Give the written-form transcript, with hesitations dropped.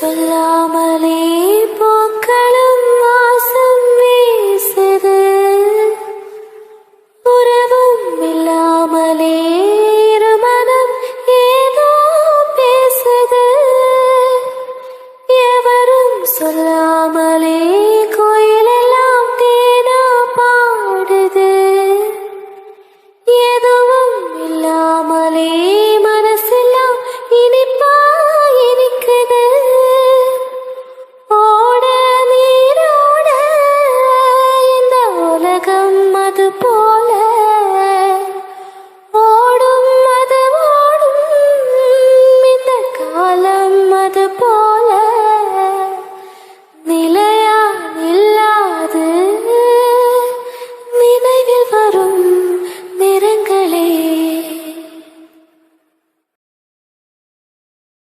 சொல்லாமலே பூக்களும் வாசம் வீசுது. உறவும் இல்லாமலே இருமனம் ஏதோ பேசுது. எவரும் சொல்லாமலே